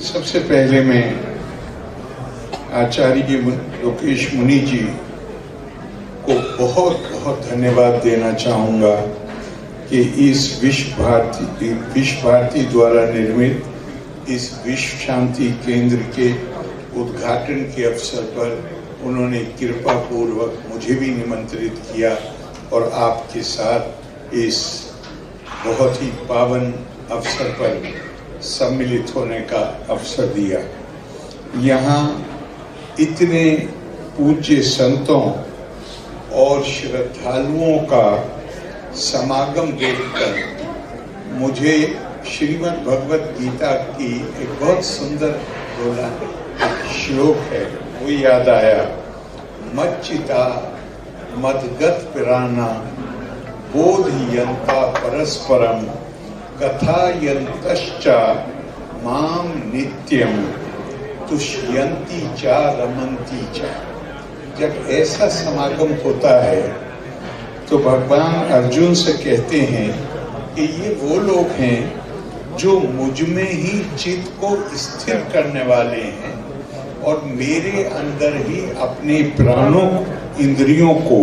सबसे पहले मैं आचार्य लोकेश मुनि जी को बहुत बहुत धन्यवाद देना चाहूँगा कि इस विश्व भारती द्वारा निर्मित इस विश्व शांति केंद्र के उद्घाटन के अवसर पर उन्होंने कृपा पूर्वक मुझे भी निमंत्रित किया और आपके साथ इस बहुत ही पावन अवसर पर सम्मिलित होने का अवसर दिया। यहाँ इतने पूज्य संतों और श्रद्धालुओं का समागम देखकर मुझे श्रीमद् भगवत गीता की एक बहुत सुंदर बोला श्लोक है वो याद आया। मच्चिता मदगत पिराना बोधयन्ता परस्परम कथायन्तश्च माम नित्यम तुष्यन्ति च रमन्ति च। जब ऐसा समागम होता है तो भगवान अर्जुन से कहते हैं कि ये वो लोग हैं जो मुझ में ही चित्त को स्थिर करने वाले हैं और मेरे अंदर ही अपने प्राणों इंद्रियों को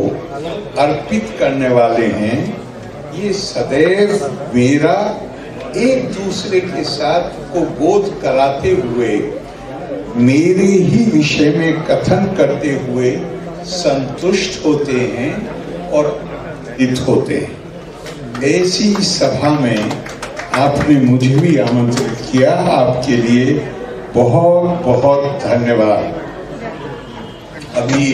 अर्पित करने वाले हैं। ये सदैव मेरा एक दूसरे के साथ को बोध कराते हुए मेरे ही विषय में कथन करते हुए संतुष्ट होते हैं और हित होते हैं। ऐसी सभा में आपने मुझे भी आमंत्रित किया, आपके लिए बहुत बहुत धन्यवाद। अभी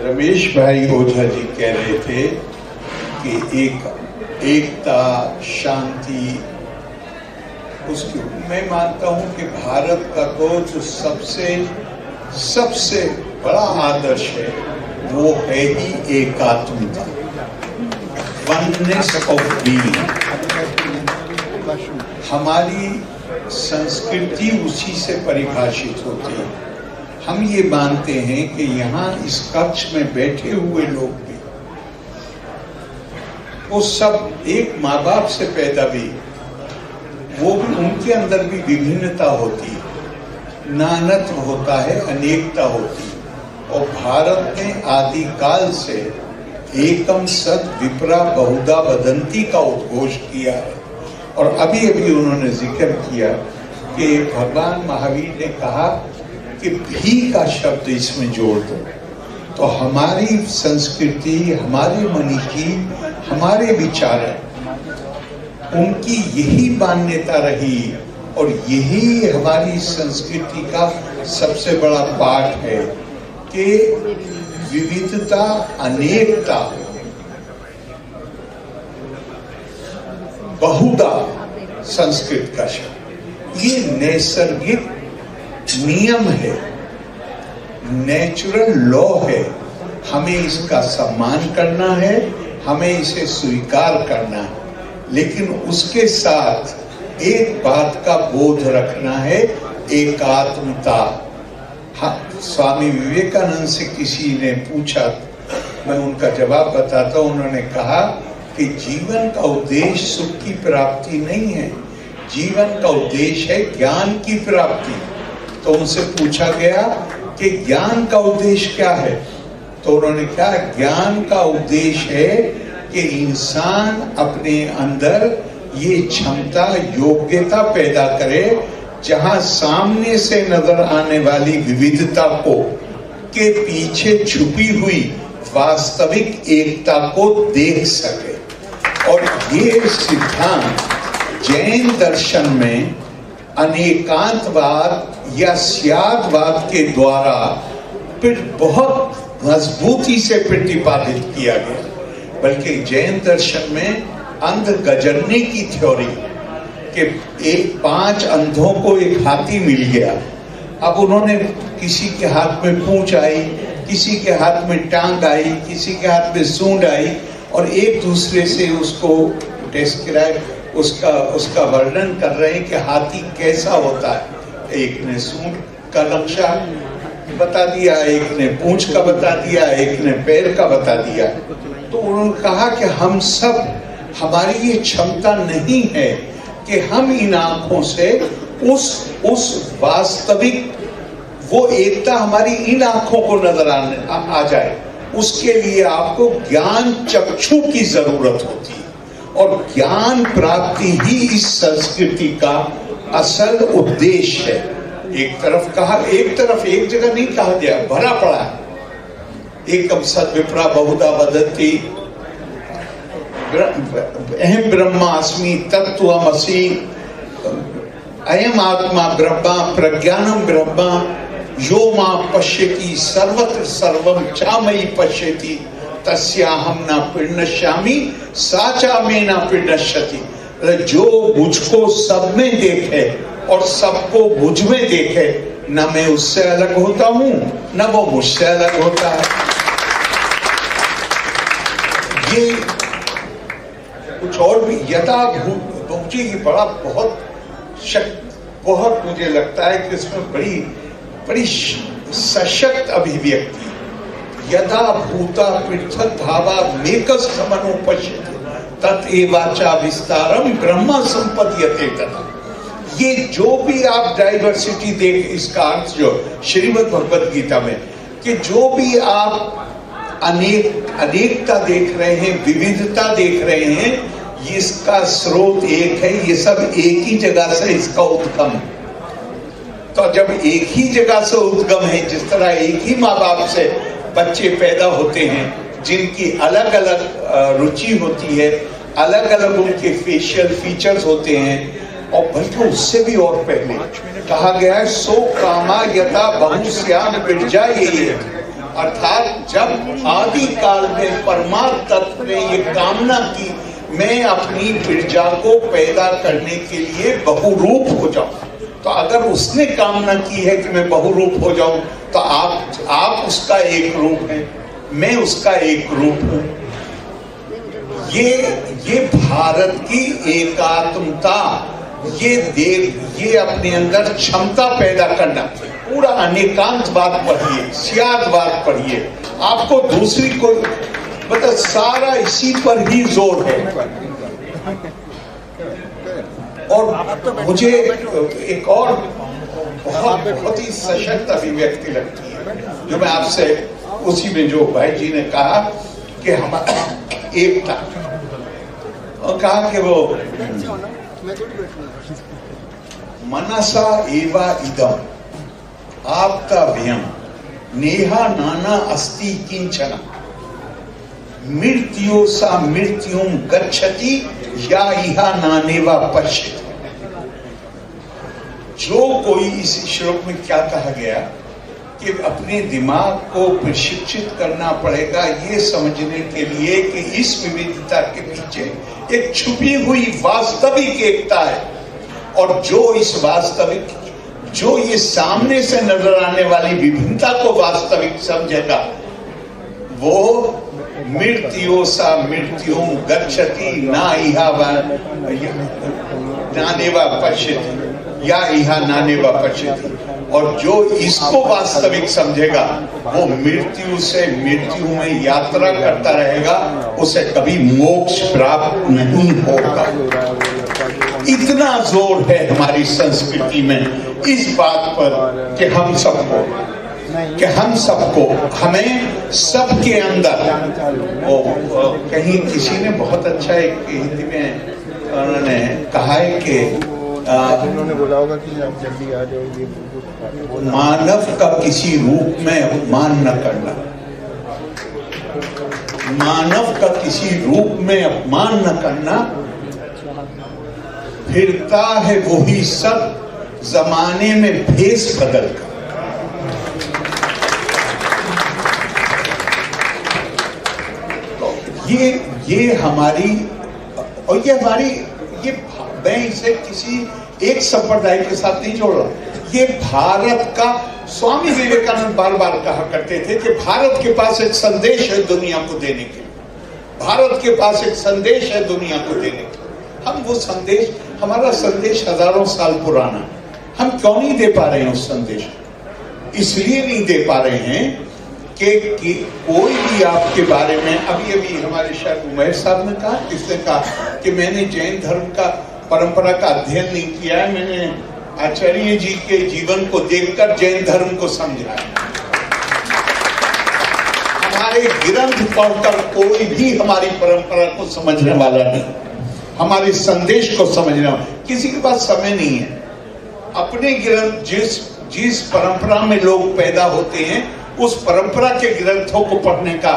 रमेश भाई ओझा जी कह रहे थे कि एकता शांति उसकी मैं मानता हूं कि भारत का तो जो सबसे बड़ा आदर्श है वो है ही एकात्मता, वननेस ऑफ बीइंग। हमारी संस्कृति उसी से परिभाषित होती है। हम ये मानते हैं कि यहाँ इस कक्ष में बैठे हुए लोग भी वो सब एक माँ बाप से पैदा भी, वो भी उनके अंदर भी विभिन्नता होती है, नानत्व होता है, अनेकता होती है। और भारत ने आदिकाल से एकम सत विप्रा बहुधा वदंती का उद्घोष किया है। और अभी अभी उन्होंने जिक्र किया कि भगवान महावीर ने कहा कि भी का शब्द इसमें जोड़ दो। तो हमारी संस्कृति, हमारे मनीषी, हमारे विचारक, उनकी यही मान्यता रही और यही हमारी संस्कृति का सबसे बड़ा पाठ है कि विविधता अनेकता बहुधा संस्कृत का शब्द, ये नैसर्गिक नियम है, नेचुरल लॉ है। हमें इसका सम्मान करना है, हमें इसे स्वीकार करना है, लेकिन उसके साथ एक बात का बोध रखना है, एकात्मता। हाँ, स्वामी विवेकानंद से किसी ने पूछा, मैं उनका जवाब बताता हूं। उन्होंने कहा कि जीवन का उद्देश्य सुख की प्राप्ति नहीं है, जीवन का उद्देश्य है ज्ञान की प्राप्ति। तो उनसे पूछा गया कि ज्ञान का उद्देश्य क्या है? तो उन्होंने कहा ज्ञान का उद्देश्य है कि इंसान अपने अंदर ये क्षमता योग्यता पैदा करे जहां सामने से नजर आने वाली विविधता को के पीछे छुपी हुई वास्तविक एकता को देख सके। और ये सिद्धांत जैन दर्शन में अनेकांतवाद या स्यादवाद के द्वारा बहुत मजबूती से प्रतिपादित किया गया। बल्कि जैन दर्शन में अंध गजरने की थ्योरी कि 5 अंधों को एक हाथी मिल गया। अब उन्होंने किसी के हाथ में पूंछ आई, किसी के हाथ में टांग आई, किसी के हाथ में सूंड आई और एक दूसरे से उसको डिस्क्राइब उसका वर्णन कर रहे हैं कि हाथी कैसा होता है। एक ने सूंड का नक्शा बता दिया, एक ने पूंछ का बता दिया, एक ने पैर का बता दिया। तो उन्होंने कहा कि हम सब हमारी ये क्षमता नहीं है कि हम इन आंखों से उस वास्तविक वो एकता हमारी इन आंखों को नजर आ जाए। उसके लिए आपको ज्ञान चक्षु की जरूरत होती है और ज्ञान प्राप्ति ही इस संस्कृति का असल उद्देश्य है। एक जगह नहीं कहा गया, भरा पड़ा है। एकम सद विप्रा बहुधा वदन्ति, अहम ब्रह्मास्मि तत्त्वमसि, अयम आत्मा ब्रह्मा प्रज्ञानम ब्रह्मा यो मां पश्यति सर्वत्र सर्वम चामयि पश्यति तस्याहम न पिण्यश्यामि सा चा में न पिण्यश्यति। जो मुझको सब में देखे और सबको मुझ में देखे, न मैं उससे अलग होता हूं न वो मुझसे अलग होता है। ये कुछ और भी यथाभूत मुझे ये बड़ा बहुत मुझे लगता है कि इसमें बड़ी सशक्त अभिव्यक्ति, यदा भूता पृथक भावा मेकस्थमनो पश्यति तत्एवाचा विस्तारम ब्रह्म संपद्यते तथा। ये जो भी आप डाइवर्सिटी देख, इसका अर्थ जो श्रीमद् भगवद गीता में कि जो भी आप अनेकता देख रहे हैं, विविधता देख रहे हैं, इसका स्रोत एक है। ये सब एक ही जगह से इसका उद्गम है। तो जब एक ही जगह से उद्गम है, जिस तरह एक ही माँ बाप से बच्चे पैदा होते हैं जिनकी अलग अलग रुचि होती है, अलग अलग उनके फेशियल फीचर्स होते हैं, और बल्कि उससे भी और पहले कहा गया है सो कामा यथा बहुश्याम बिरजा, ये अर्थात जब आदि काल में परमात्म तत्व ने ये कामना की मैं अपनी बिरजा को पैदा करने के लिए बहुरूप हो जाऊं, तो अगर उसने कामना की है कि मैं बहुरूप हो जाऊं, तो आप उसका एक रूप हैं, मैं उसका एक रूप हूं। ये भारत की एकात्मता, ये अपने अंदर क्षमता पैदा करना। पूरा अनेकांतवाद पढ़िए, सियादवाद पढ़िए, आपको दूसरी को मतलब सारा इसी पर ही जोर है। और मुझे एक और बहुत ही सशक्त अभिव्यक्ति लगती है जो मैं आपसे उसी में जो भाई जी ने कहा कि हमारा एकता, और कहा कि वो मनसा एवा इदम आप्तव्यम नेहा नाना अस्ति किंचन मृत्यो सा मृत्युम गच्छति या इहा नानेवा पश्यति। जो कोई, इस श्लोक में क्या कहा गया कि अपने दिमाग को प्रशिक्षित करना पड़ेगा ये समझने के लिए कि इस विविधता के पीछे एक छुपी हुई वास्तविक एकता है, और जो इस वास्तविक, जो ये सामने से नजर आने वाली विभिन्नता को वास्तविक समझेगा, वो मृत्यो सा मृत्युम गच्छति ना इहा नानेवा पश्यति या इहा नानेवा पश्यति। और जो इसको वास्तविक समझेगा वो मृत्यु से मृत्यु में यात्रा करता रहेगा, उसे कभी मोक्ष प्राप्त नहीं होगा। इतना जोर है हमारी संस्कृति में इस बात पर कि हमें सबके अंदर, कहीं किसी ने बहुत अच्छा एक हिंदी में उन्होंने कहा है कि उन्होंने बोला होगा कि आप जल्दी आ जाओगे, मानव का किसी रूप में अपमान न करना, मानव का किसी रूप में अपमान न करना, फिरता है वही सब जमाने में भेष बदल कर। ये हमारी, और ये हमारी, ये मैं इसे किसी एक संप्रदाय के साथ नहीं जोड़ रहा, ये भारत का, स्वामी विवेकानंद बार बार कहा करते थे कि भारत के पास एक संदेश है दुनिया को देने के लिए, भारत के पास एक संदेश है दुनिया को देने के। हम वो संदेश, हमारा संदेश हजारों साल पुराना, हम क्यों नहीं दे पा रहे हैं उस संदेश? इसलिए नहीं दे पा रहे हैं कि कोई भी आपके बारे में, अभी अभी हमारे शायद उमैर साहब ने कहा, किसने कहा कि मैंने जैन धर्म का परंपरा का अध्ययन नहीं किया है, मैंने आचार्य जी के जीवन को देखकर जैन धर्म को समझा। हमारे ग्रंथ पढ़कर कोई भी हमारी परंपरा को समझने वाला नहीं, हमारे संदेश को समझने वाला, किसी के पास समय नहीं है। अपने ग्रंथ, जिस परंपरा में लोग पैदा होते हैं, उस परंपरा के ग्रंथों को पढ़ने का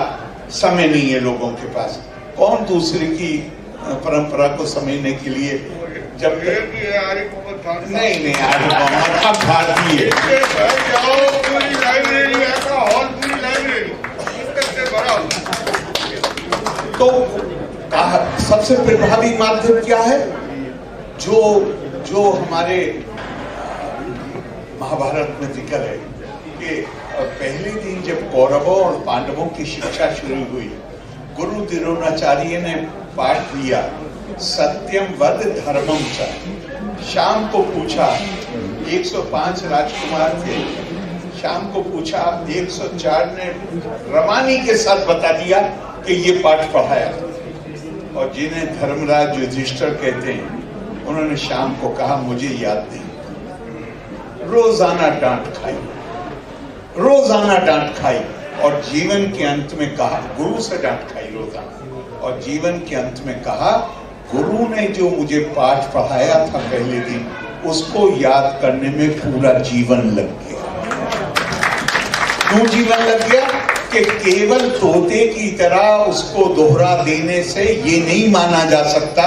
समय नहीं है लोगों के पास। कौन दूसरे की परंपरा को समझने के लिए, जब नहीं आर्य मोहम्मद का भारतीय तो सबसे प्रभावी माध्यम क्या है? जो हमारे महाभारत में जिक्र है कि पहले दिन जब कौरवों और पांडवों की शिक्षा शुरू हुई, गुरु द्रोणाचार्य ने पाठ दिया सत्यम वद धर्मम च। शाम को पूछा, 105 राजकुमार थे, शाम को पूछा, 104 ने रवानी के साथ बता दिया कि ये पाठ पढ़ाया। और जिन्हें धर्मराज युधिष्ठिर कहते हैं, उन्होंने शाम को कहा मुझे याद नहीं। रोजाना डांट खाई, रोजाना डांट खाई, और जीवन के अंत में कहा, गुरु से डांट खाई रोजाना, और जीवन के अंत में कहा गुरु ने जो मुझे पाठ पढ़ाया था पहले दिन, उसको याद करने में पूरा जीवन लग गया। क्यों जीवन लग गया? कि केवल तोते की तरह उसको दोहरा देने से ये नहीं माना जा सकता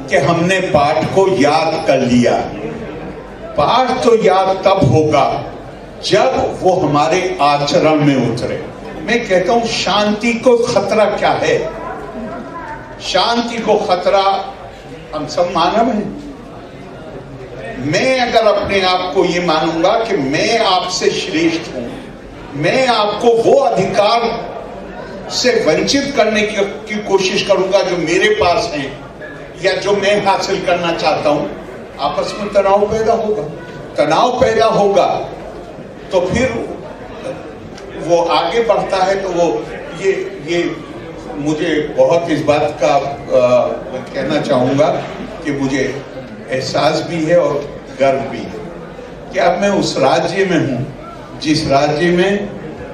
कि हमने पाठ को याद कर लिया। पाठ तो याद तब होगा जब वो हमारे आचरण में उतरे। मैं कहता हूं शांति को खतरा क्या है? शांति को खतरा, हम सब मानव हैं। मैं अगर अपने आप को ये मानूंगा कि मैं आपसे श्रेष्ठ हूं, मैं आपको वो अधिकार से वंचित करने की कोशिश करूंगा जो मेरे पास है या जो मैं हासिल करना चाहता हूं, आपस में तनाव पैदा होगा। तनाव पैदा होगा तो फिर वो आगे बढ़ता है। तो वो ये मुझे बहुत इस बात का कहना चाहूंगा कि मुझे एहसास भी है और गर्व भी है कि अब मैं उस राज्य में हूं जिस राज्य में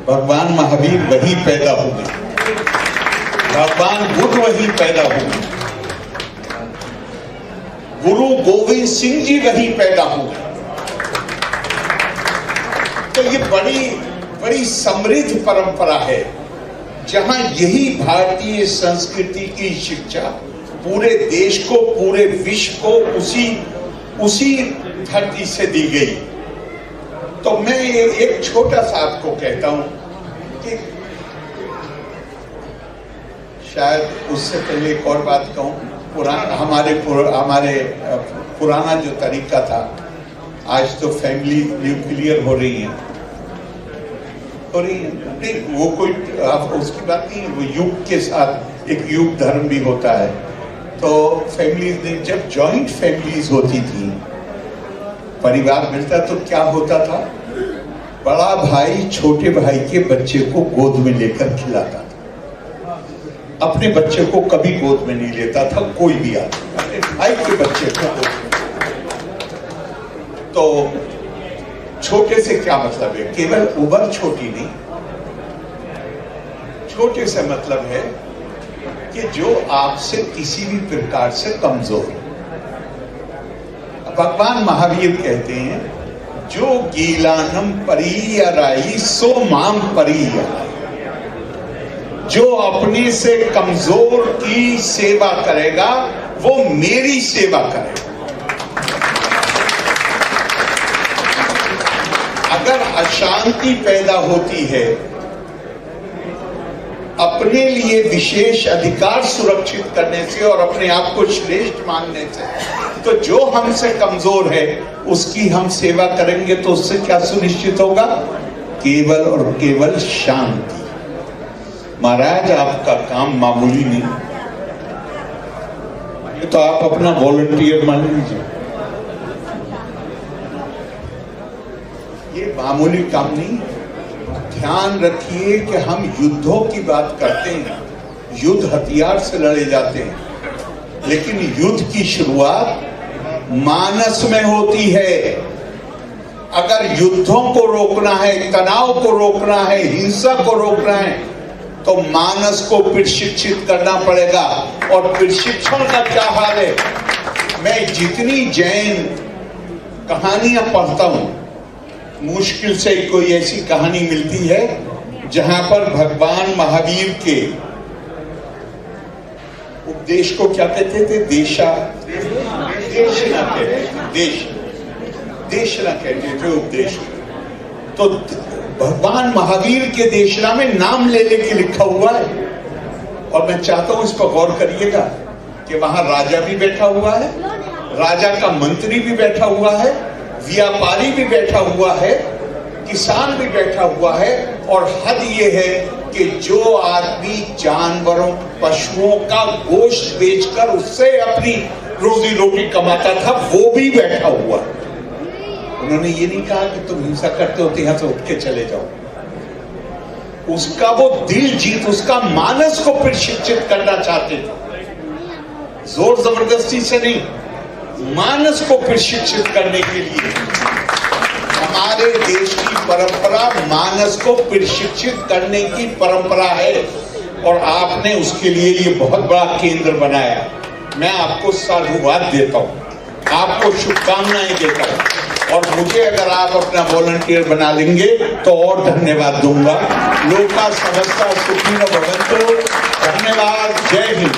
भगवान महावीर वही पैदा हुए, भगवान बुद्ध वही पैदा हुए, गुरु गोविंद सिंह जी वही पैदा हुए। तो ये बड़ी समृद्ध परंपरा है जहां यही भारतीय संस्कृति की शिक्षा पूरे देश को, पूरे विश्व को उसी धरती से दी गई। तो मैं एक छोटा सा आपको कहता हूं कि शायद उससे पहले एक और बात कहूं। हमारे पुराना जो तरीका था, आज तो फैमिली न्यूक्लियर हो रही है, नहीं वो कोई उसकी बात नहीं, वो युग के साथ एक युग धर्म भी होता है। तो फैमिलीज में जब जॉइंट फैमिलीज होती थी, परिवार मिलता, तो क्या होता था, बड़ा भाई छोटे भाई के बच्चे को गोद में लेकर खिलाता था। अपने बच्चे को कभी गोद में नहीं लेता था कोई भी आदमी, अपने भाई के बच्चे को गोद में। तो छोटे से क्या मतलब है? केवल उम्र छोटी नहीं, छोटे से मतलब है कि जो आपसे किसी भी प्रकार से कमजोर। भगवान महावीर कहते हैं जो गीलानम परियराई सो माम परियराई, जो अपने से कमजोर की सेवा करेगा वो मेरी सेवा करेगा। अगर अशांति पैदा होती है अपने लिए विशेष अधिकार सुरक्षित करने से और अपने आप को श्रेष्ठ मानने से, तो जो हमसे कमजोर है उसकी हम सेवा करेंगे तो उससे क्या सुनिश्चित होगा? केवल और केवल शांति। महाराज आपका काम मामूली नहीं, तो आप अपना वॉलंटियर मान लीजिए, ये मामूली काम नहीं। ध्यान रखिए कि हम युद्धों की बात करते हैं, युद्ध हथियार से लड़े जाते हैं, लेकिन युद्ध की शुरुआत मानस में होती है। अगर युद्धों को रोकना है, तनाव को रोकना है, हिंसा को रोकना है, तो मानस को प्रशिक्षित करना पड़ेगा। और प्रशिक्षण का क्या हाल है? मैं जितनी जैन कहानियां पढ़ता हूं, मुश्किल से कोई ऐसी कहानी मिलती है जहां पर भगवान महावीर के उपदेश को क्या कहते थे? देशना कहते थे उपदेश। तो भगवान महावीर के देशना में नाम ले लेके लिखा हुआ है, और मैं चाहता हूं इस पर गौर करिएगा कि वहां राजा भी बैठा हुआ है, राजा का मंत्री भी बैठा हुआ है, व्यापारी भी बैठा हुआ है, किसान भी बैठा हुआ है, और हद ये है कि जो आदमी जानवरों, पशुओं का गोश्त बेचकर उससे अपनी रोजी रोटी कमाता था, वो भी बैठा हुआ। उन्होंने ये नहीं कहा कि तुम हिंसा करते हो तो यहां से उठ के चले जाओ। उसका वो दिल जीत, उसका मानस को प्रशिक्षित करना चाहते थे, जोर जबरदस्ती से नहीं, मानस को प्रशिक्षित करने के लिए। हमारे देश की परंपरा मानस को प्रशिक्षित करने की परंपरा है, और आपने उसके लिए ये बहुत बड़ा केंद्र बनाया। मैं आपको साधुवाद देता हूं, आपको शुभकामनाएं देता हूं, और मुझे अगर आप अपना वॉलंटियर बना लेंगे तो और धन्यवाद दूंगा। लोका समस्ता सुखिनो भवन्तु। धन्यवाद। जय हिंद।